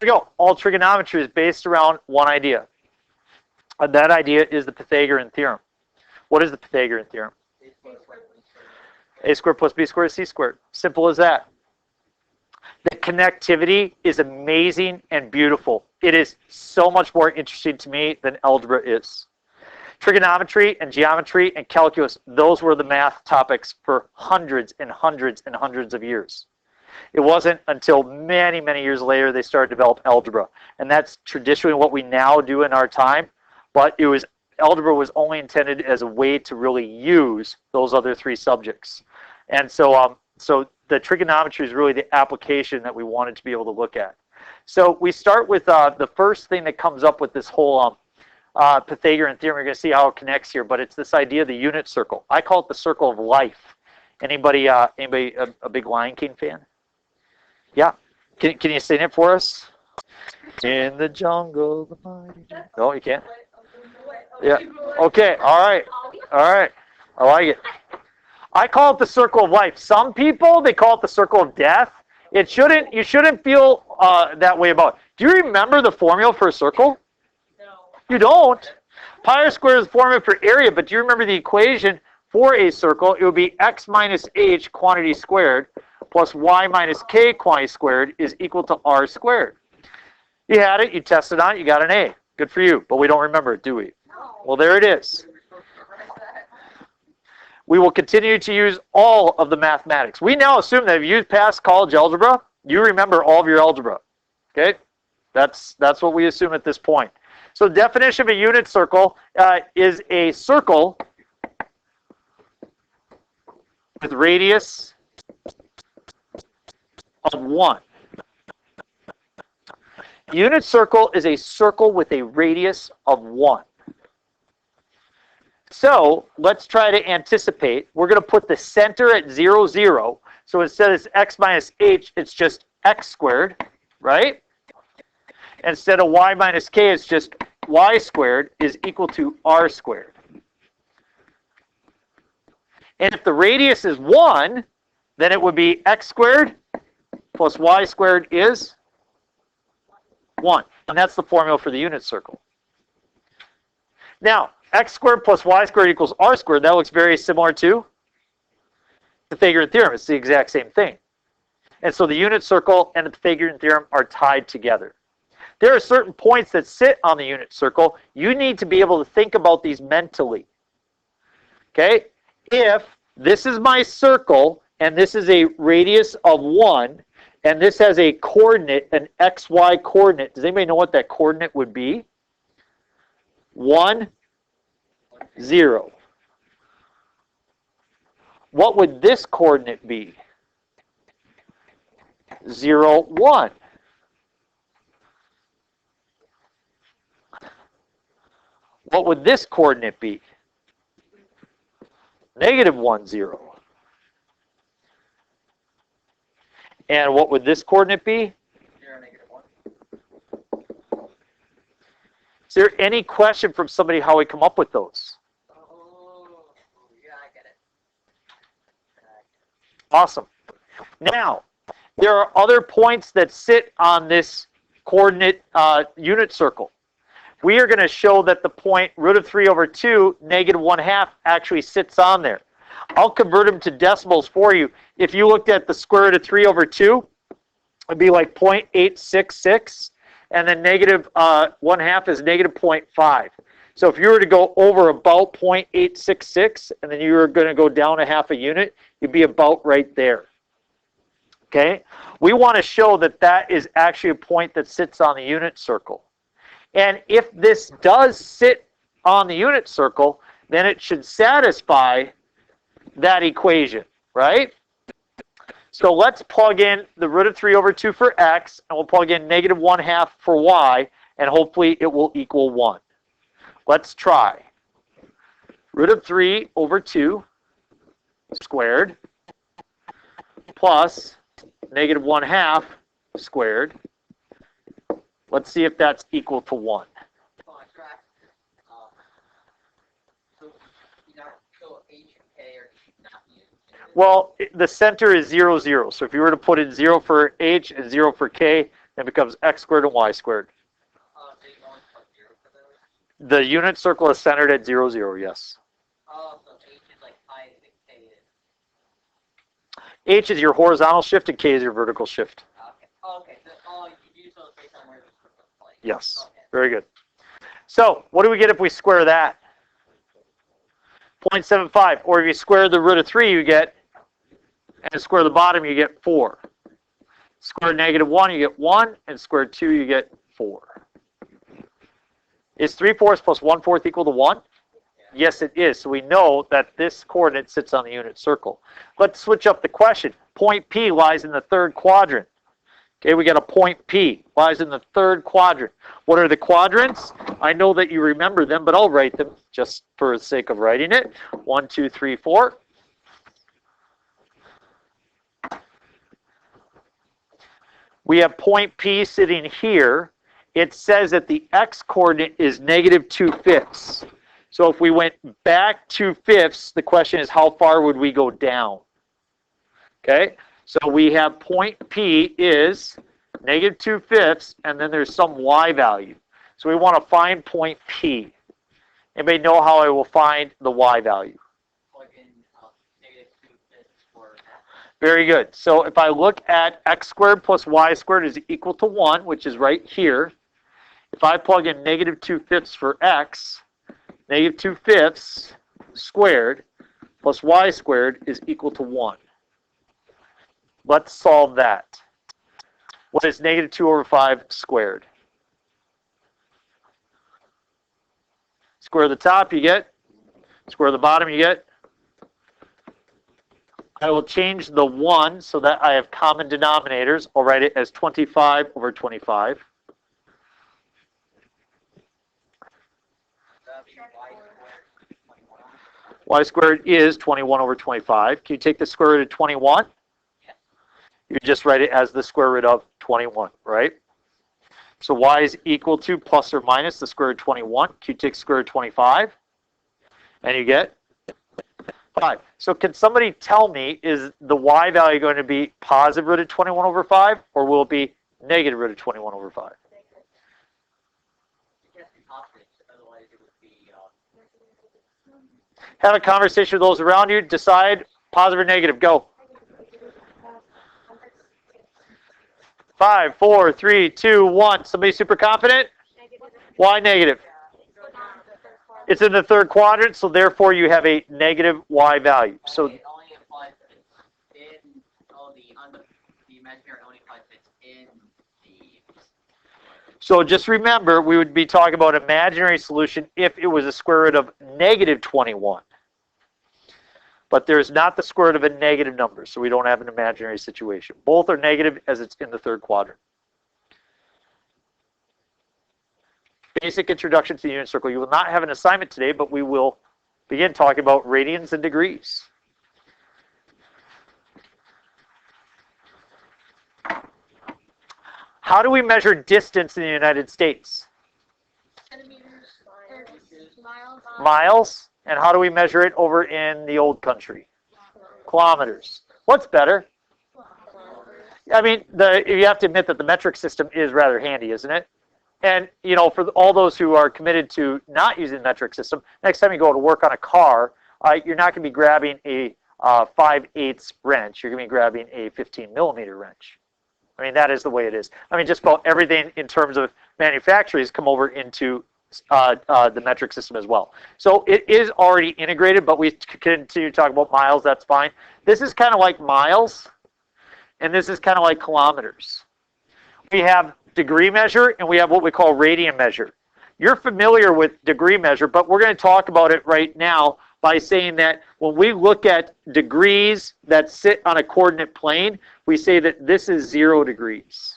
we go. All trigonometry is based around one idea. And that idea is the Pythagorean Theorem. What is the Pythagorean Theorem? A squared plus b squared is c squared. Simple as that. The connectivity is amazing and beautiful. It is so much more interesting to me than algebra is. Trigonometry and geometry and calculus, those were the math topics for hundreds and hundreds and hundreds of years. It wasn't until many, many years later they started to develop algebra. And that's traditionally what we now do in our time. But algebra was only intended as a way to really use those other three subjects. And so the trigonometry is really the application that we wanted to be able to look at. So we start with the first thing that comes up with this whole Pythagorean theorem. You're going to see how it connects here, but it's this idea of the unit circle. I call it the circle of life. Anybody a big Lion King fan? Yeah. Can you sing it for us? In the jungle, the mighty jungle. No, you can't? Yeah. Okay. All right. All right. I like it. I call it the circle of life. Some people, they call it the circle of death. You shouldn't feel that way about it. Do you remember the formula for a circle? No. You don't. Pi r squared is the formula for area, but do you remember the equation for a circle? It would be x minus h quantity squared plus y minus k quantity squared is equal to r squared. You had it, you tested on it, you got an A. Good for you, but we don't remember it, do we? No. Well, there it is. We will continue to use all of the mathematics. We now assume that if you passed college algebra, you remember all of your algebra. Okay? That's what we assume at this point. So the definition of a unit circle is a circle with radius of 1. Unit circle is a circle with a radius of 1. So let's try to anticipate. We're going to put the center at 0, 0. So instead of x minus h, it's just x squared, right? Instead of y minus k, it's just y squared is equal to r squared. And if the radius is 1, then it would be x squared plus y squared is 1. And that's the formula for the unit circle. Now, x squared plus y squared equals r squared. That looks very similar to the Pythagorean theorem. It's the exact same thing. And so the unit circle and the Pythagorean theorem are tied together. There are certain points that sit on the unit circle. You need to be able to think about these mentally. Okay? If this is my circle and this is a radius of 1 and this has a coordinate, an xy coordinate, does anybody know what that coordinate would be? 1, 0. What would this coordinate be? 0, 1. What would this coordinate be? Negative 1, 0. And what would this coordinate be? 0, negative 1. Is there any question from somebody how we come up with those? Oh, yeah, I get it. Awesome. Now, there are other points that sit on this coordinate unit circle. We are going to show that the point root of 3 over 2, negative 1/2, actually sits on there. I'll convert them to decimals for you. If you looked at the square root of 3 over 2, it'd be like 0.866, and then negative 1/2 is negative 0.5. So if you were to go over about 0.866, and then you were going to go down 1/2 a unit, you'd be about right there. Okay? We want to show that that is actually a point that sits on the unit circle. And if this does sit on the unit circle, then it should satisfy that equation, right? So let's plug in the root of 3 over 2 for x, and we'll plug in negative 1/2 for y, and hopefully it will equal 1. Let's try. Root of 3 over 2 squared plus negative 1/2 squared. Let's see if that's equal to 1. Well, the center is 0, 0. So if you were to put in 0 for h and 0 for k, It becomes x squared and y squared. So you only put 0 for those? The unit circle is centered at 0, 0, yes. Oh, so H is like pi to K is. H is your horizontal shift and K is your vertical shift. Okay. Oh, okay. So, you use those based on where the circle is placed. Yes. Okay. Very good. So, what do we get if we square that? 0.75. Or if you square the root of 3, you get, and square the bottom, you get 4. Square -1, you get 1, and square 2, you get 4. Is 3/4 plus 1/4 equal to 1? Yes, it is. So we know that this coordinate sits on the unit circle. Let's switch up the question. Point P lies in the third quadrant. Okay, we got a point P lies in the third quadrant. What are the quadrants? I know that you remember them, but I'll write them just for the sake of writing it. 1, 2, 3, 4. We have point P sitting here. It says that the x-coordinate is -2/5. So if we went back 2/5, the question is how far would we go down? Okay, so we have point P is -2/5, and then there's some y value. So we want to find point P. Anybody know how I will find the y value? Plug in -2/5 for. Very good. So if I look at x squared plus y squared is equal to 1, which is right here. If I plug in -2/5 for x, -2/5 squared plus y squared is equal to 1. Let's solve that. What is -2/5 squared? Square the top, you get. Square the bottom, you get. I will change the 1 so that I have common denominators. I'll write it as 25/25. Y squared is 21/25. Can you take the square root of 21? Yes. You just write it as the square root of 21, right? So y is equal to plus or minus the square root of 21. Can you take the square root of 25? And you get 5. So can somebody tell me, is the y value going to be positive root of 21/5, or will it be negative root of 21/5? It has to be positive, otherwise it would be. Have a conversation with those around you. Decide positive or negative. Go. 5, 4, 3, 2, 1. Somebody super confident? Why negative? It's in the third quadrant, so therefore you have a negative y value. So It only applies if it's in the imaginary only applies if it's in the. So just remember, we would be talking about imaginary solution if it was a square root of -21. But there's not the square root of a negative number, so we don't have an imaginary situation. Both are negative as it's in the third quadrant. Basic introduction to the unit circle. You will not have an assignment today, but we will begin talking about radians and degrees. How do we measure distance in the United States? Centimeters, miles. Miles. And how do we measure it over in the old country? Kilometers. What's better? I mean, you have to admit that the metric system is rather handy, isn't it? And, you know, for all those who are committed to not using the metric system, next time you go to work on a car, you're not going to be grabbing a 5/8 wrench. You're going to be grabbing a 15mm wrench. I mean, that is the way it is. I mean, just about everything in terms of manufacturing has come over into the metric system as well. So it is already integrated, but we continue to talk about miles. That's fine. This is kind of like miles, and this is kind of like kilometers. We have degree measure, and we have what we call radian measure. You're familiar with degree measure, but we're going to talk about it right now by saying that when we look at degrees that sit on a coordinate plane, we say that this is 0 degrees.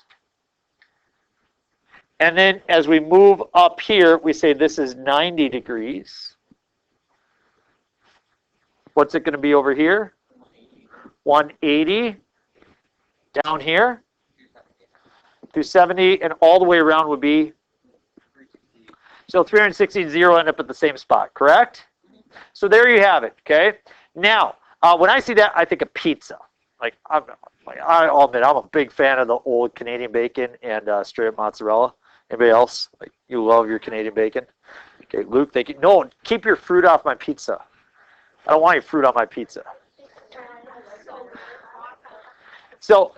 And then as we move up here, we say this is 90 degrees. What's it going to be over here? 180. Down here? 270. And all the way around would be? So 360 and 0 end up at the same spot, correct? So there you have it, okay? Now, when I see that, I think of pizza. Like, Like, I'll admit, I'm a big fan of the old Canadian bacon and straight up mozzarella. Anybody else? Like, you love your Canadian bacon? Okay, Luke, thank you. No, keep your fruit off my pizza. I don't want your fruit on my pizza. So,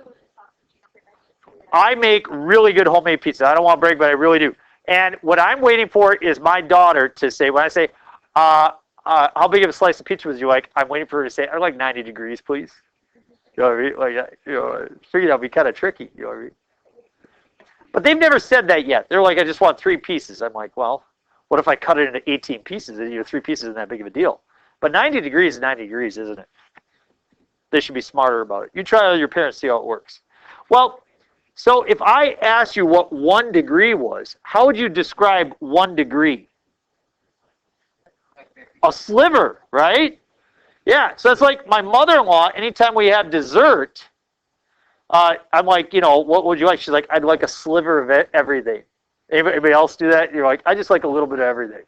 I make really good homemade pizza. I don't want to brag, but I really do. And what I'm waiting for is my daughter to say, when I say, how big of a slice of pizza would you like? I'm waiting for her to say, I'd like 90 degrees, please. You know what I mean? Like, you know, I figured that'd be kind of tricky. You know what I mean? But they've never said that yet. They're like, I just want 3 pieces. I'm like, well, what if I cut it into 18 pieces? You know, 3 pieces isn't that big of a deal. But 90 degrees is 90 degrees, isn't it? They should be smarter about it. You try it with your parents, see how it works. Well, so if I asked you what 1 degree was, how would you describe 1 degree? A sliver, right? Yeah, so it's like my mother-in-law, anytime we have dessert, I'm like, you know, what would you like? She's like, I'd like a sliver of everything. Anybody else do that? You're like, I just like a little bit of everything.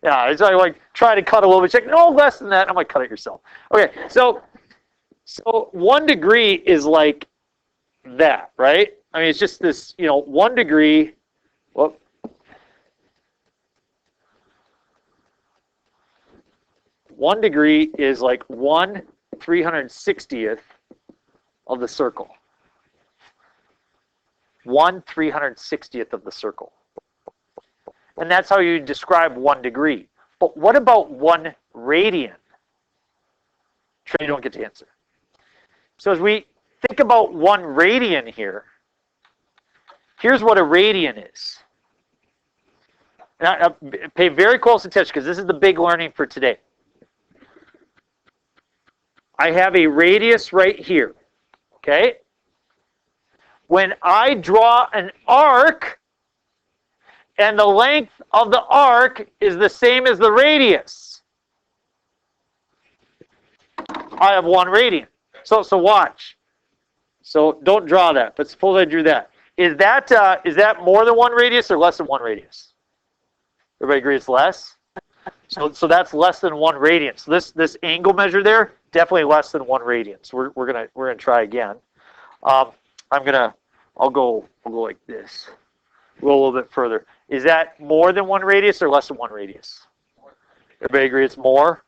Yeah, it's like try to cut a little bit. She's like, no, less than that. I'm like, cut it yourself. Okay, so 1 degree is like that, right? I mean, it's just this, you know, 1 degree. Well, 1 degree is like 1/360th of the circle. 1/360th of the circle. And that's how you describe 1 degree. But what about 1 radian? Trey, you don't get to answer. So as we think about 1 radian here, here's what a radian is. Now, pay very close attention because this is the big learning for today. I have a radius right here, okay? When I draw an arc, and the length of the arc is the same as the radius, I have 1 radian. So watch. So don't draw that, but suppose I drew that. Is that more than 1 radius or less than 1 radius? Everybody agree it's less? So that's less than 1 radian. So this angle measure there, definitely less than 1 radian. So we're gonna try again. I'll go like this. Go a little bit further. Is that more than 1 radius or less than 1 radius? Everybody agree it's more?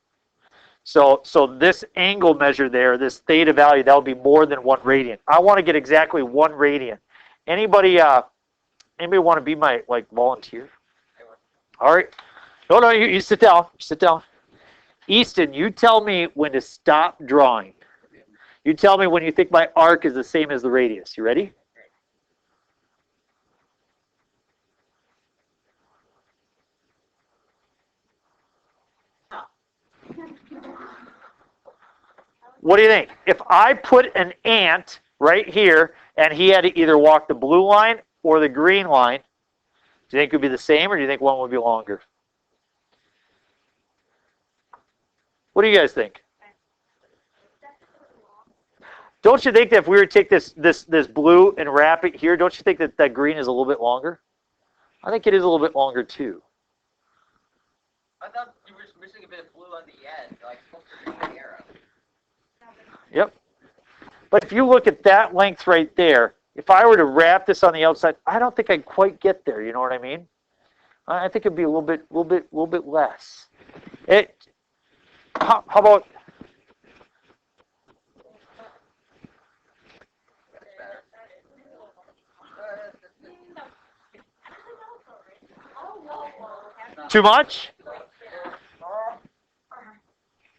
So this angle measure there, this theta value, that would be more than 1 radian. I want to get exactly 1 radian. Anybody want to be my volunteer? All right. No, you sit down. Sit down. Easton, you tell me when to stop drawing. You tell me when you think my arc is the same as the radius. You ready? What do you think? If I put an ant right here and he had to either walk the blue line or the green line, do you think it would be the same or do you think one would be longer? What do you guys think? Don't you think that if we were to take this blue and wrap it here, don't you think that green is a little bit longer? I think it is a little bit longer too. I thought you were missing a bit of blue on the end, like the arrow. Yep. But if you look at that length right there, if I were to wrap this on the outside, I don't think I'd quite get there. You know what I mean? I think it'd be a little bit less. How about? Too much?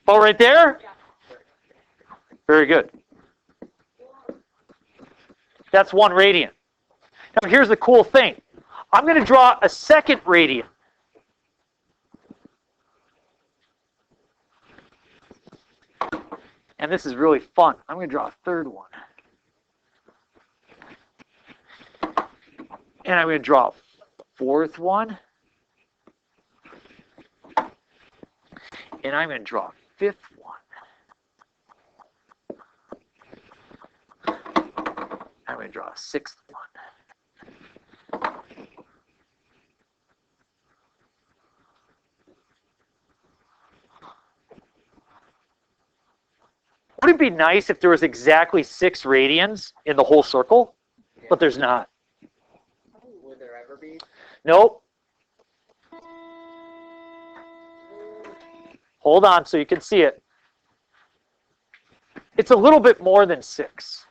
Oh, right there? Very good. That's 1 radian. Now here's the cool thing. I'm going to draw a second radian. And this is really fun. I'm going to draw a third one. And I'm going to draw a fourth one. And I'm going to draw a fifth one. I'm going to draw a sixth one. Would it be nice if there was exactly 6 radians in the whole circle? But there's not. Would there ever be? Nope. Hold on so you can see it. It's a little bit more than 6.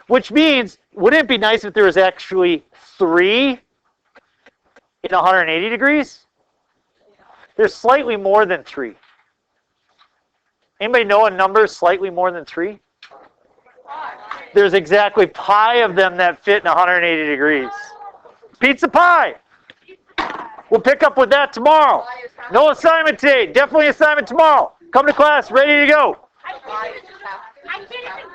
Which means, wouldn't it be nice if there was actually 3 in 180 degrees? There's slightly more than 3. Anybody know a number is slightly more than 3? There's exactly pi of them that fit in 180 degrees. Pizza pie! We'll pick up with that tomorrow. No assignment today. Definitely assignment tomorrow. Come to class ready to go. I did it.